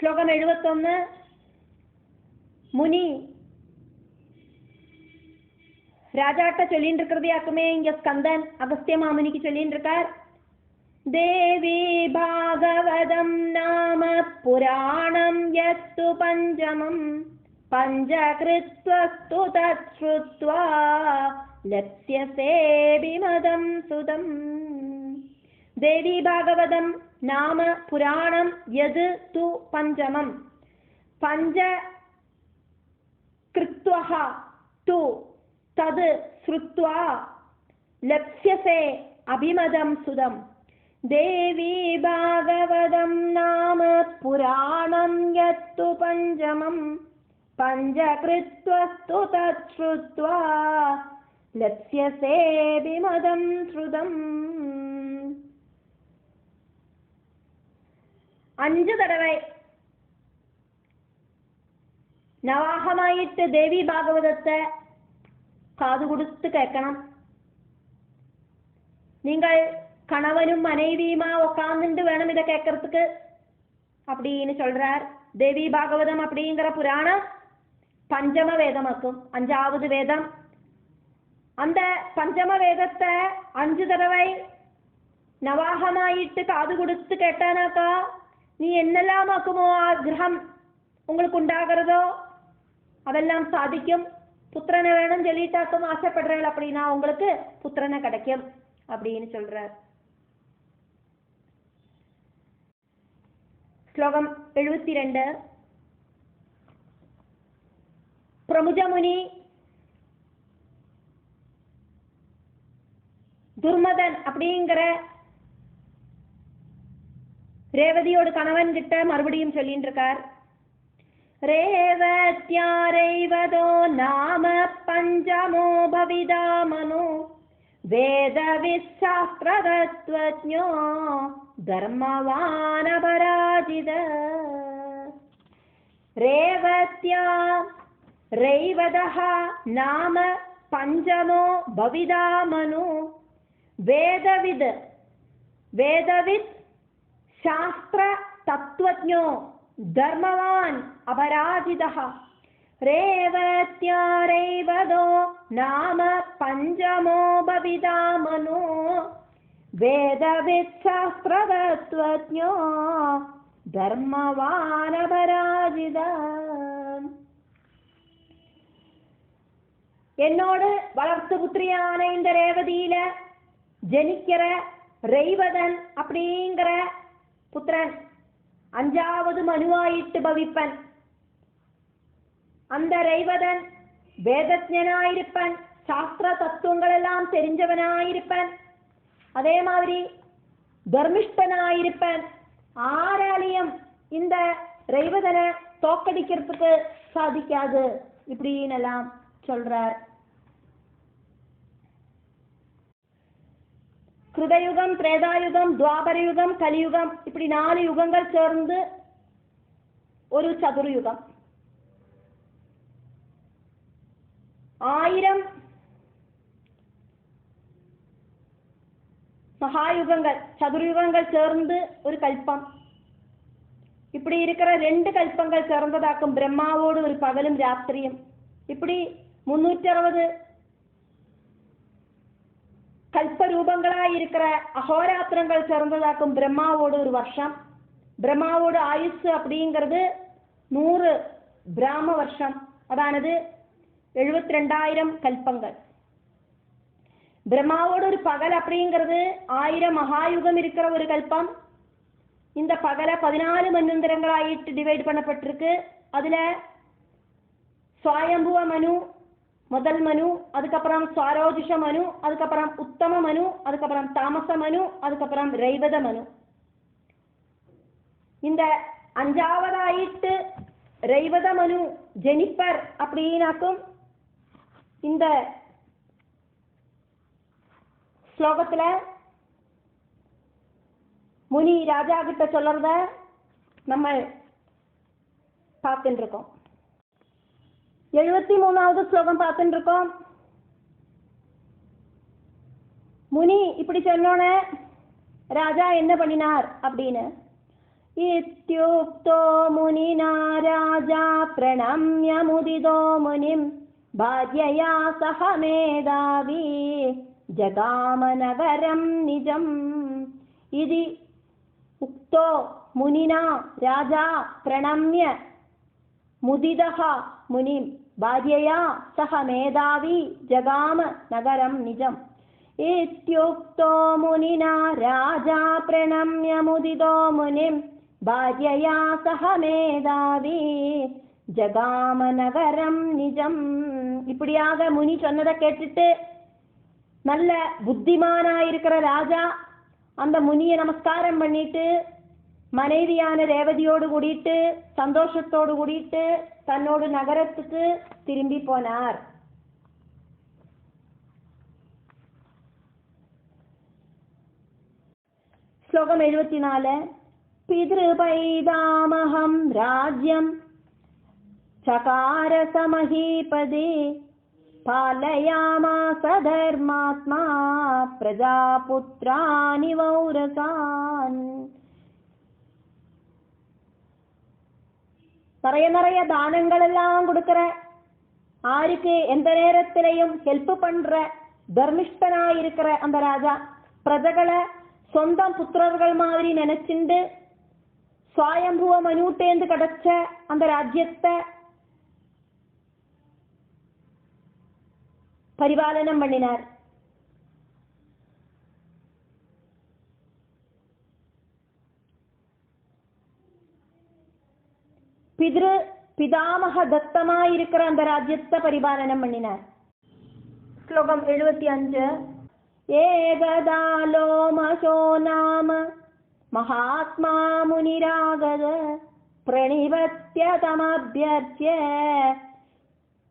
ஸ்லோகம் 71. முனி ராஜாட்ட சொல்லிட்டு இருக்கிறதையாக்குமே இங்க ஸ்கந்தன் அகஸ்திய மாமுனிக்கு சொல்லிட்டு இருக்கார். தேவி பாகவதம் நாம புராணம் யத்து பஞ்சமம் பஞ்சகிருத்வஸ்து தத் ஸ்ருத்வா லப்ஸ்யசே விமதம் சுதம். தேவி பாகவதம் நாம புராணம் யது து பஞ்சமம் பஞ்ச கிருத்வஹ து தது ஸ்ருத்வா லப்ஸ்யசே அபிமதம் சுதம். தேவி பாகவதம் நாம புராணம் யத்து பஞ்சமம் பஞ்சகிருத்வஸ்து தத் ஸ்ருத்வா லப்ஸ்யசே விமதம் ஸ்ருதம். 5 தடவை நவாகமாயிட்டு தேவி பாகவதத்தை காது கொடுத்து கேட்கணும். நீங்கள் கணவனும் மனைவியுமா உட்கார்ந்துட்டு வேணும் இதை கேட்கறதுக்கு அப்படின்னு சொல்றார். தேவி பாகவதம் அப்படிங்கிற புராணம் பஞ்சம வேதமாக்கும், 5வது வேதம். அந்த பஞ்சம வேதத்தை 5 தடவை நவாகமாயிட்டு காது கொடுத்து கேட்டானாக்கா நீ என்னெல்லாம் ஆக்குமோ ஆகிரகம் உங்களுக்கு உண்டாகிறதோ அதெல்லாம் சாதிக்கும். புத்திரனை வேணும் சொல்லிட்டாக்கும் ஆசைப்படுறேன் அப்படின்னா உங்களுக்கு புத்திரனை கிடைக்கும் அப்படின்னு சொல்றார். ஸ்லோகம் 72. பிரமுஜமுனி துர்மதன் அப்படிங்கிற ரேவதியோட கணவன் கிட்ட மறுபடியும் சொல்லிட்டு இருக்கார். ரேவத்யா ரேவதோ நாம பஞ்சமோ பவிதா மனோ வேத விசாஸ்திரதத்வஜ்ஞோ தர்மவான் அபராஜித. ரேவத்யா ரேவதः நாம பஞ்சமோ பவிதா மனோ வேதவித் வேதவித் சாஸ்திர தத்துவஜ்ஞோ தர்மவான் அபராஜிதः. ரேவத்யா ரேவதோ நாம பஞ்சமோ பவிதா மனோ வேதவித் சாஸ்திர தத்துவஜ்ஞோ தர்மவான் அபராஜித. என்னோடு வளர்த்து புத்திரியான இந்த ரேவதியில ஜனிக்கிற ரேவதன் அப்படிங்கிற புத்திரன் 5வது மனுவாயிட்டு பவிப்பன். அந்த ரேவதன் வேதஜனாயிருப்பன், சாஸ்திர தத்துவங்கள் எல்லாம் தெரிஞ்சவனாயிருப்பன், அதே மாதிரி தர்மிஷ்டனாயிருப்பன். ஆராலையும் இந்த ரேவதனை தோக்கடிக்கிறதுக்கு சாதிக்காது இப்படின்னு எல்லாம் சொல்றார். கிருதயுகம், திரேதாயுகம், துவாபரயுகம், கலியுகம் இப்படி 4 யுகங்கள் சேர்ந்து ஒரு சதுர்யுகம். 1000 மகாயுகங்கள், சதுர்யுகங்கள் சேர்ந்து ஒரு கல்பம். இப்படி இருக்கிற 2 கல்பங்கள் சேர்ந்ததாக்கும் பிரம்மாவோடு ஒரு பகலும் ராத்திரியும். இப்படி 360 கல்பரூபங்களாய் இருக்கிற அகோராத்திரங்கள் சேர்ந்ததாக்கும் பிரம்மாவோடு ஒரு வருஷம். பிரம்மாவோடு ஆயுசு அப்படிங்கிறது 100 பிராம வருஷம், அதானது 72,000 கல்பங்கள். பிரம்மாவோடு ஒரு பகல் அப்படிங்கிறது 1000 மகாயுகம் இருக்கிற ஒரு கல்பம். இந்த பகலை 14 மன்வந்தரங்களாயிட்டு டிவைட் பண்ணப்பட்டிருக்கு. அதுல சுவாயம்புவ மனு முதல் மனு, அதுக்கப்புறம் சுவாரோஜிஷ மனு, அதுக்கப்புறம் உத்தம மனு, அதுக்கப்புறம் தாமச மனு, அதுக்கப்புறம் ரேவத மனு. இந்த 5வதாயிட்டு ரேவத மனு ஜெனிப்பர் அப்படின்னாக்கும் இந்த ஸ்லோகத்துல முனி ராஜா கிட்ட சொல்றத நம்ம பார்த்துட்டு இருக்கோம். 73வது ஸ்லோகம் பார்த்துட்டு இருக்கோம். முனி இப்படி சொன்னோன்னே ராஜா என்ன பண்ணினார் அப்படின்னு, इत्युक्तो मुनिना राजा प्रणम्य मुदितो मुनिं भार्यया सह मेधावी जगामनगरं निजम् इति उक्तो मुनिना राजा प्रणम्य मुदितः मुनिं भार्यया सह मेधावी जगाम नगरं निजम् इत्युक्तो मुनिना राजा प्रणम्य मुदितो मुनिं भार्यया सह मेधावी ஜகாம நகரம் நிஜம். இப்படியாக முனி சொன்னதை கேட்டுட்டு நல்ல புத்திமானாயிருக்கிற ராஜா அந்த முனியை நமஸ்காரம் பண்ணிட்டு மனைவியான ரேவதியோடு கூடிட்டு சந்தோஷத்தோடு கூடிட்டு தன்னோடு நகரத்துக்கு திரும்பி போனார். ஸ்லோகம் 74. பித்ருபைதாமஹம் ராஜ்யம் சகார சமஹீபதே பாலயாமாஸ தர்மாத்மா பிரஜாபுத்ராணி வௌரசான். நிறைய தானங்கள் எல்லாம் கொடுக்கிற, ஆருக்கு எந்த நேரத்திலையும் ஹெல்ப் பண்ற தர்மிஷ்டனாயிருக்கிற அந்த ராஜா பிரஜகளை சொந்தம் புத்திரர்கள் மாதிரி நினைச்சுண்டு சுவாயம்புவ மனுட்டேந்து கிடைச்ச அந்த ராஜ்யத்தை பரிபாலனம் பண்ணினார். பிதாமக தத்தமாயிருக்கிற அந்த ராஜ்யத்தை பரிபாலனம் பண்ணினார். ஸ்லோகம் 75. ஏகதாலோமசோ நாம மகாத்மா முனிராகத பிரணிபத்ய தமப்யர்ச்ய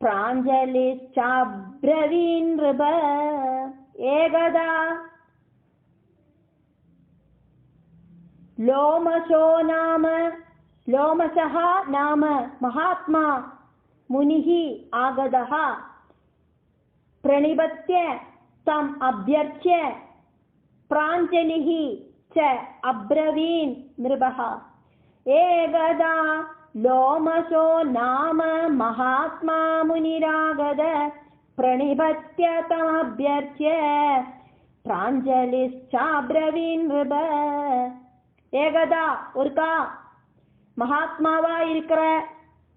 பிராஞ்சலிச்சாப்ரவீன் ரிப. ஏகதா லோமசோ நாம லோமசஹ நாம மகாத்மா முனிஹி ஆகதஹ பிரணிபத்ய தம் அப்யர்ச்ய பிராஞ்சலிஹி ச அப்ரவீன் நிருபஹ. ஏகதா லோமசோ நாம மகாத்மா முனிராகத பிரணிபத்ய தம் அப்யர்ச்ய பிராஞ்சலிச்சாப்ரவீன் நிருப. ஏகதா ஒருக்கா மகாத்மாவா இருக்கிற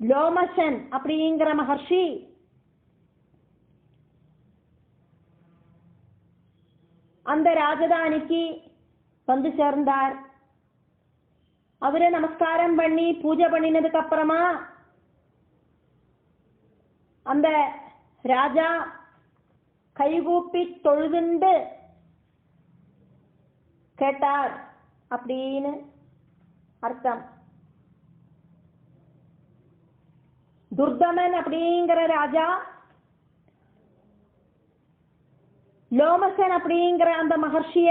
லோமசன் அப்படிங்கிற மகர்ஷி அந்த ராஜதானிக்கு வந்து சேர்ந்தார். அவரை நமஸ்காரம் பண்ணி பூஜை பண்ணினதுக்கு அப்புறமா அந்த ராஜா கைகூப்பி தொழுதுண்டு கேட்டார் அப்படின்னு அர்த்தம். துர்தமன் அப்படிங்கிற ராஜா லோமசன் அப்படிங்கிற அந்த மகர்ஷிய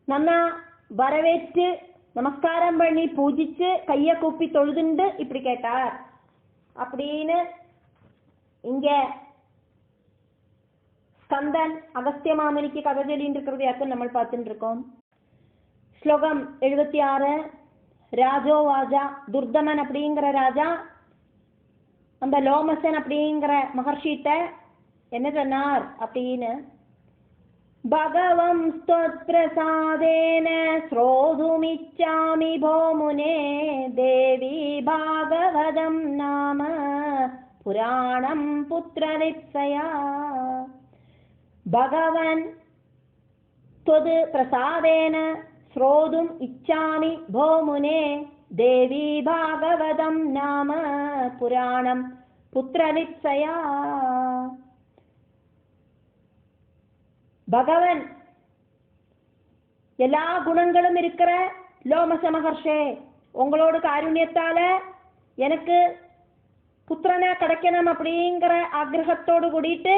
நன்னா வரவேற்று நமஸ்காரம் பண்ணி பூஜிச்சு கைய கூப்பி தொழுதுண்டு இப்படி கேட்டார் அப்படின்னு இங்க ஸ்கந்தன் அகஸ்திய மாமனிக்கு கதை சொல்லிட்டு இருக்கிறதையாக்க நம்ம பார்த்துட்டு இருக்கோம். ஸ்லோகம் 76. ராஜோவாஜா துர்தமன் அப்படிங்கிற ராஜா அந்த லோமசன் அப்படிங்கிற மகர்ஷிட்ட என்ன சொன்னார் அப்படின்னு, பகவம் ஸ்தோத்ரசாதேன ஸ்ரோதுமிச்சாமி போமுனே தேவி பாகவதம் நாம புராணம் புத்திரரிப்சயா. பகவன் தொது பிரசாதேன ஸ்ரோதும் இச்சாமி போமுனே தேவி பாகவதம் நாம புராணம் புத்திரரிப்சயா. பகவன் எல்லா குணங்களும் இருக்கிற லோமச மகர்ஷே, உங்களோட காருண்யத்தால எனக்கு புத்திரனா கிடைக்கணும் அப்படிங்கிற ஆக்கிரகத்தோடு கூடிட்டு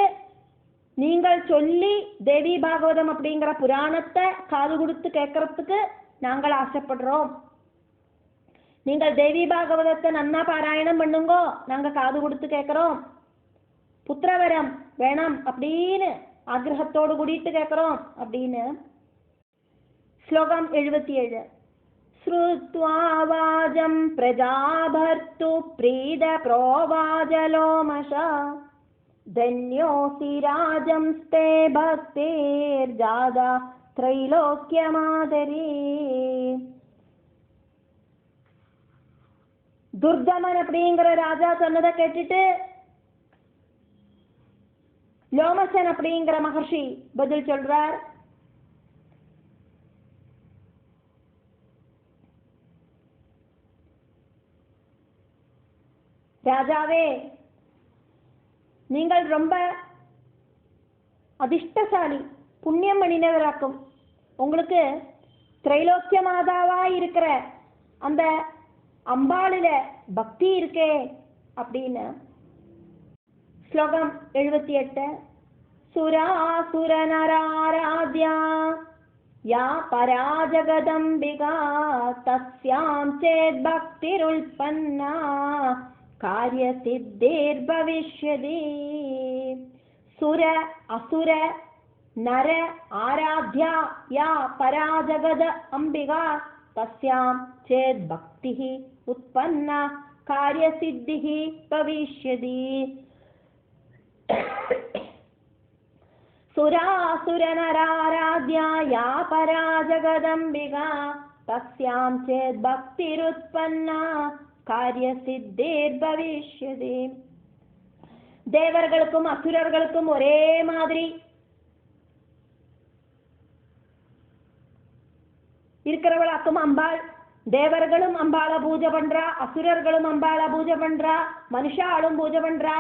நீங்கள் சொல்லி தேவி பாகவதம் அப்படிங்கிற புராணத்தை காது கொடுத்து கேட்கறதுக்கு நாங்கள் ஆசைப்படுறோம். நீங்கள் தேவி பாகவதத்தை நன்னா பாராயணம் பண்ணுங்கோ, நாங்க காது கொடுத்து கேட்கிறோம். புத்திரவரம் வேணும் அப்படின்னு ஆக்கிரகத்தோடு கூடிட்டு கேட்கிறோம் அப்படின்னு श्लोकम् 77 श्रुत्वा वाजं प्रजाभर्तु प्रीद प्रोवाजलोमश धन्योऽसि राजंस्ते भक्तिर्जादा त्रैलोक्यमादरी துர்தமன் அப்படிங்கிற ராஜா சொன்னதை கேட்டுட்டு லோமசன் அப்படிங்கிற மகர்ஷி பதில் சொல்றார். ராஜாவே, நீங்கள் ரொம்ப அதிர்ஷ்டசாலி, புண்ணியம் பண்ணினவராக்கும். உங்களுக்கு திரைலோக்கிய மாதாவா இருக்கிற அந்த அம்பாளில பக்தி இருக்கே அப்படின்னு. ஸ்லோகம் 78 சுராசுர நராராத்யா யா பராஜகதம்பிகா தஸ்யாம் சேத் பக்திருல்பன்னா காரிய சித்திர் பவிஷ்யதி. சுர அசுர நர ஆராத்யா யா பராஜகத அம்பிகா தஸ்யாம் சேத் பக்திஹி உத்பன்னா காரிய சித்திஹி பவிஷ்யதி. சுராசுர நராராத்யா யா பராஜகதம்பிகா தஸ்யாம் சேத் பக்திருத்பன்னா காரிய சித்திர் பவிஷ்யதி. தேவர்களுக்கும் அசுரர்களுக்கும் ஒரே மாதிரி இருக்கிறவளாக்கும் அம்பாள். தேவர்களும் அம்பாளை பூஜை பண்றா, அசுரர்களும் அம்பாளை பூஜை பண்றா, மனுஷாலும் பூஜை பண்றா.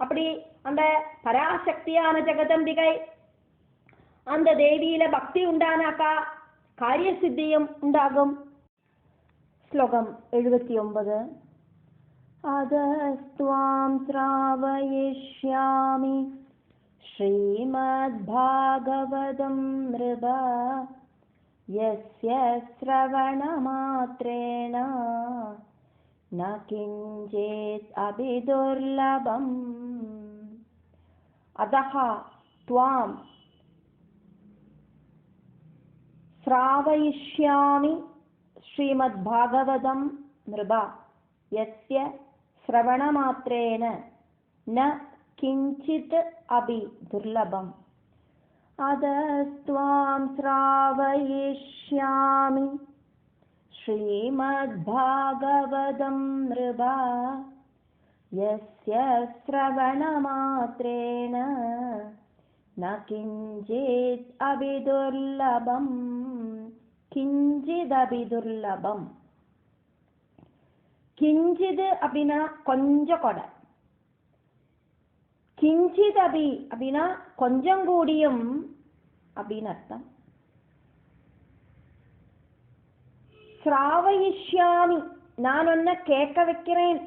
அப்படி அந்த பராசக்தியான ஜெகதம்பிகை அந்த தேவியில பக்தி உண்டானாக்கா காரிய சித்தியும் உண்டாகும். ஸ்லோகம் 79 அதஸ்த்வாம் ஸ்ராவயிஷ்யாமி ஸ்ரீமத் பாகவதம் ரிபா யஸ்ய ஸ்ரவணமாத்ரேண ந கிஞ்சித் அபிதுர்லபம். அதஹ த்வாம் ஸ்ராவயிஷ்யாமி ஸ்ரீமத் பாகவதம் நிருபா யஸ்ய ஸ்ரவணமாத்ரேண ந கிஞ்சித் அபி துர்லபம். அதஸ்த்வாம் ஸ்ராவயிஷ்யாமி ஸ்ரீமத் பாகவதம் நிருபா யஸ்ய ஸ்ரவணமாத்ரேண ந கிஞ்சித் அபிதுர்லபம். கிஞ்சித் அபிதுர்லபம். கிஞ்சித் அப்படின்னா கொஞ்சம் கூட, கிஞ்சித் அபி அப்படின்னா கொஞ்சம் கூடியும் அப்படின்னு அர்த்தம். ஸ்ராவயிஷ்யாமி நான் ஒன்ன கேட்க வைக்கிறேன்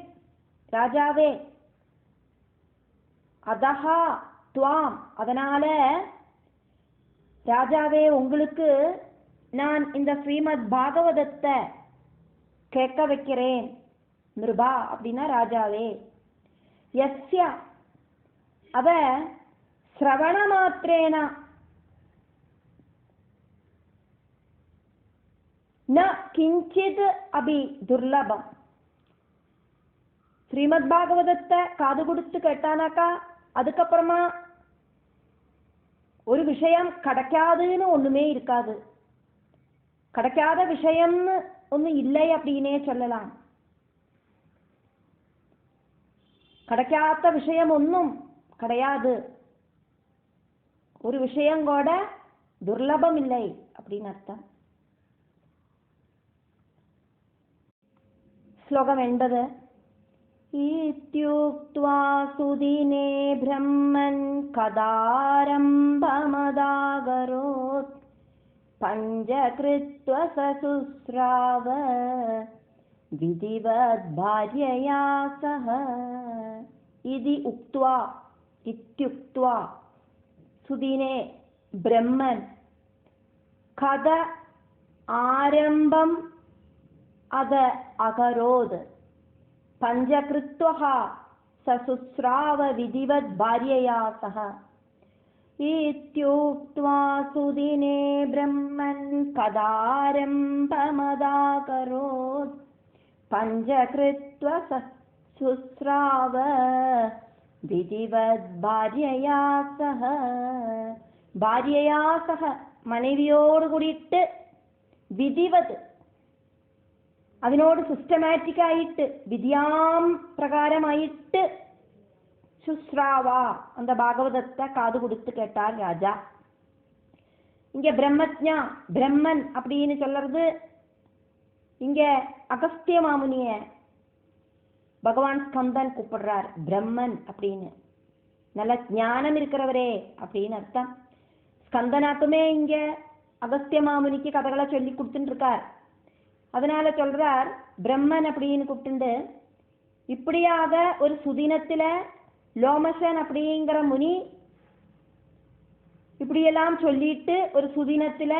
ராஜாவே. அதஹா துவாம் அதனால ராஜாவே உங்களுக்கு நான் இந்த ஸ்ரீமத் பாகவதத்தை கேட்க வைக்கிறேன். நிருபா அப்படின்னா ராஜாவே. யஸ்ய அவ ஸ்ரவண மாத்திரேன ந கிஞ்சித் அபி துர்லபம். ஸ்ரீமத் பாகவதத்தை காது கொடுத்து கேட்டானாக்கா அதுக்கப்புறமா ஒரு விஷயம் கிடைக்காதுன்னு ஒண்ணுமே இருக்காது. கிடைக்காத விஷயம்னு ஒண்ணு இல்லை அப்படின்னே சொல்லலாம். கிடைக்காத விஷயம் ஒன்றும் கிடையாது. ஒரு விஷயம் கூட துர்லபம் இல்லை அப்படின்னு அர்த்தம். ஸ்லோகம் 80 இத்யுக்த்வா சுதினே பிரம்மன் கதாரம்பமதாகரோத் பஞ்சகிருத்வ சசுஸ்ராவ விதிவத் பார்யயா சஹ. இதி உக்த்வா இத்யுக்த்வா சுதினே பிரம்மன் கத ஆரம்பம் அத அகரோத் பஞ்சகிருத்வஹ சசுஸ்ராவ விதிவத் பார்யயா சஹ. इत्युक्त्वा सुदिने ब्रह्मन् कदारम्भमदाकरोत् पञ्चकृत्वा शुश्राव विधिवद् भार्यया सह மனைவியோடு கூடிட்டு விதிவத் അതിനോട് സിസ്റ്റമാറ്റിക് ആയിട്ട് വിധിയാം പ്രകാരമായിട്ട് சுஸ்ராவ அந்த பாகவதத்தை காது கொடுத்து கேட்டார் ராஜா. இங்க பிரம்மஜ்ஞா பிரம்மன் அப்படின்னு சொல்றது இங்க அகஸ்திய மாமுனிய பகவான் ஸ்கந்தன் கூப்பிடுறார் பிரம்மன் அப்படின்னு. நல்ல ஞானம் இருக்கிறவரே அப்படின்னு அர்த்தம். ஸ்கந்தனாக்குமே இங்க அகஸ்திய மாமுனிக்கு கதைகளை சொல்லி கொடுத்துட்டு இருக்கார். அதனால சொல்றார் பிரம்மன் அப்படின்னு கூப்பிட்டு. இப்படியாக ஒரு சுதினத்துல லோமசன் அப்படிங்கிற முனி இப்படியெல்லாம் சொல்லிட்டு ஒரு சுதினத்துல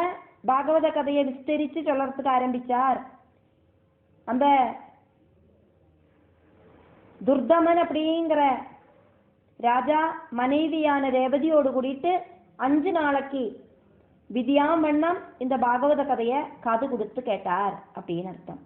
பாகவத கதையை விஸ்தரித்து சொல்றதுக்கு ஆரம்பிச்சார். அந்த துர்தமன் அப்படிங்கிற ராஜா மனைவியான ரேவதியோடு கூடிட்டு 5 நாளைக்கு விதியாம் வண்ணம் இந்த பாகவத கதையை காது கொடுத்து கேட்டார் அப்படின்னு அர்த்தம்.